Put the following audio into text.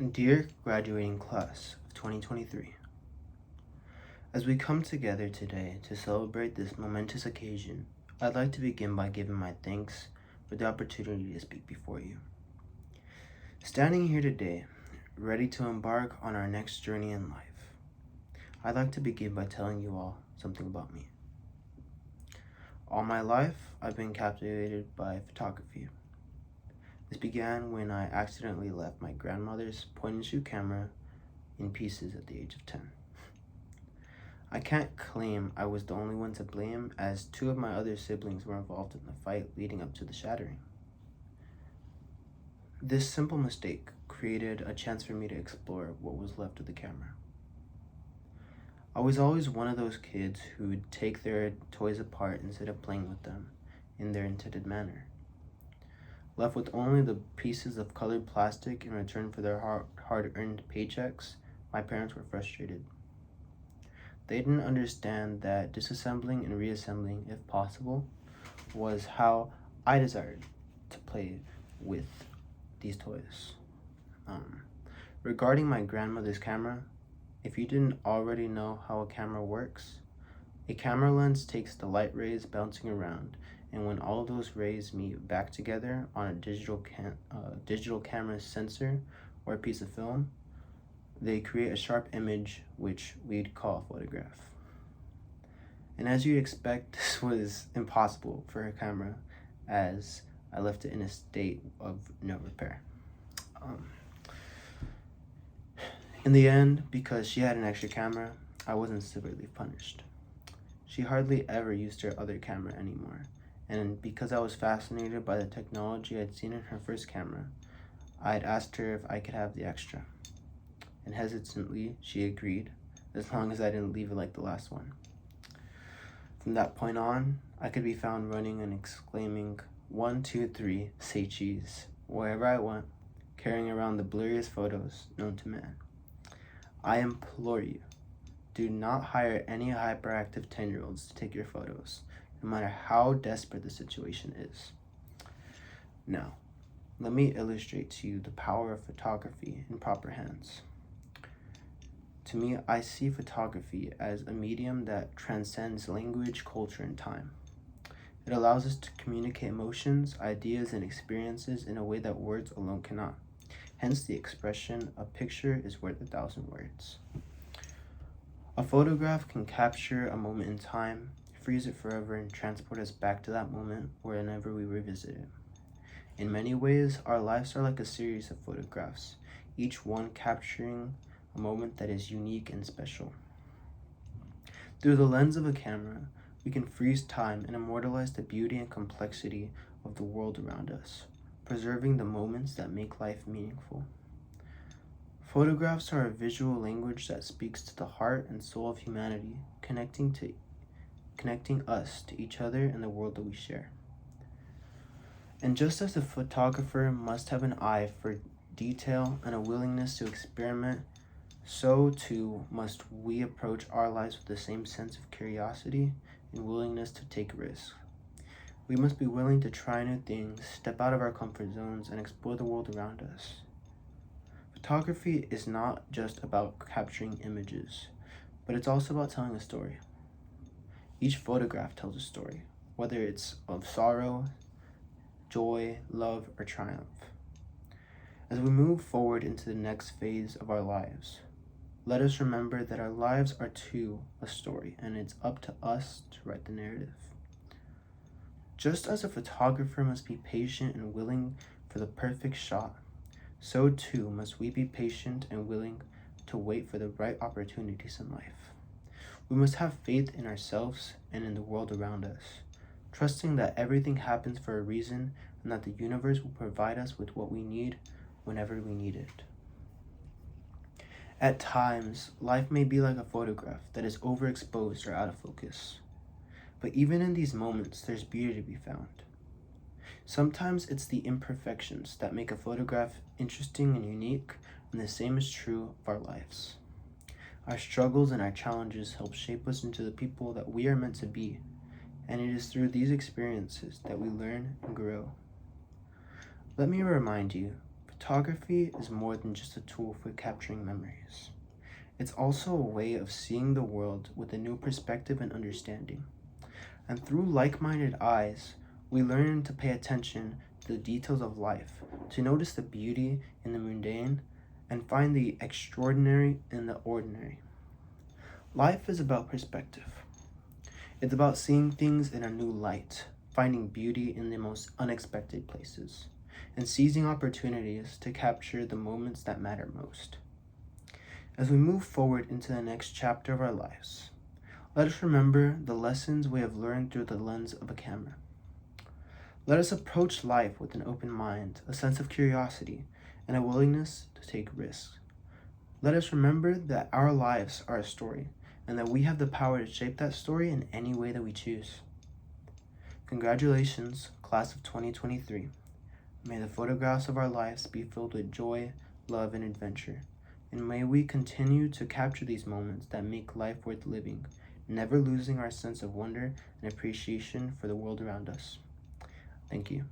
Dear graduating class of 2023, as we come together today to celebrate this momentous occasion, I'd like to begin by giving my thanks for the opportunity to speak before you. Standing here today, ready to embark on our next journey in life, I'd like to begin by telling you all something about me. All my life, I've been captivated by photography. This began when I accidentally left my grandmother's point-and-shoot camera in pieces at the age of 10. I can't claim I was the only one to blame, as two of my other siblings were involved in the fight leading up to the shattering. This simple mistake created a chance for me to explore what was left of the camera. I was always one of those kids who would take their toys apart instead of playing with them in their intended manner. Left with only the pieces of colored plastic in return for their hard-earned paychecks, my parents were frustrated. They didn't understand that disassembling and reassembling, if possible, was how I desired to play with these toys. Regarding my grandmother's camera, if you didn't already know how a camera works, a camera lens takes the light rays bouncing around, and when all of those rays meet back together on a digital camera sensor or a piece of film, they create a sharp image which we'd call a photograph. And as you'd expect, this was impossible for her camera, as I left it in a state of no repair. In the end, because she had an extra camera, I wasn't severely punished. She hardly ever used her other camera anymore, and because I was fascinated by the technology I'd seen in her first camera, I'd asked her if I could have the extra. And hesitantly, she agreed, as long as I didn't leave it like the last one. From that point on, I could be found running and exclaiming, 1, 2, 3, say cheese, wherever I went, carrying around the blurriest photos known to man. I implore you, do not hire any hyperactive 10-year-olds to take your photos, no matter how desperate the situation is. Now, let me illustrate to you the power of photography in proper hands. To me, I see photography as a medium that transcends language, culture, and time. It allows us to communicate emotions, ideas, and experiences in a way that words alone cannot. Hence the expression, a picture is worth 1,000 words. A photograph can capture a moment in time, freeze it forever, and transport us back to that moment whenever we revisit it. In many ways, our lives are like a series of photographs, each one capturing a moment that is unique and special. Through the lens of a camera, we can freeze time and immortalize the beauty and complexity of the world around us, preserving the moments that make life meaningful. Photographs are a visual language that speaks to the heart and soul of humanity, connecting us to each other and the world that we share. And just as the photographer must have an eye for detail and a willingness to experiment, so too must we approach our lives with the same sense of curiosity and willingness to take risks. We must be willing to try new things, step out of our comfort zones, and explore the world around us. Photography is not just about capturing images, but it's also about telling a story. Each photograph tells a story, whether it's of sorrow, joy, love, or triumph. As we move forward into the next phase of our lives, let us remember that our lives are too a story, and it's up to us to write the narrative. Just as a photographer must be patient and willing for the perfect shot, so too must we be patient and willing to wait for the right opportunities in life. We must have faith in ourselves and in the world around us, trusting that everything happens for a reason and that the universe will provide us with what we need whenever we need it. At times, life may be like a photograph that is overexposed or out of focus. But even in these moments, there's beauty to be found. Sometimes it's the imperfections that make a photograph interesting and unique, and the same is true of our lives. Our struggles and our challenges help shape us into the people that we are meant to be, and it is through these experiences that we learn and grow. Let me remind you, photography is more than just a tool for capturing memories. It's also a way of seeing the world with a new perspective and understanding. And through like-minded eyes, we learn to pay attention to the details of life, to notice the beauty in the mundane, and find the extraordinary in the ordinary. Life is about perspective. It's about seeing things in a new light, finding beauty in the most unexpected places, and seizing opportunities to capture the moments that matter most. As we move forward into the next chapter of our lives, let us remember the lessons we have learned through the lens of a camera. Let us approach life with an open mind, a sense of curiosity, and a willingness to take risks. Let us remember that our lives are a story, and that we have the power to shape that story in any way that we choose. Congratulations, class of 2023. May the photographs of our lives be filled with joy, love, and adventure. And may we continue to capture these moments that make life worth living, never losing our sense of wonder and appreciation for the world around us. Thank you.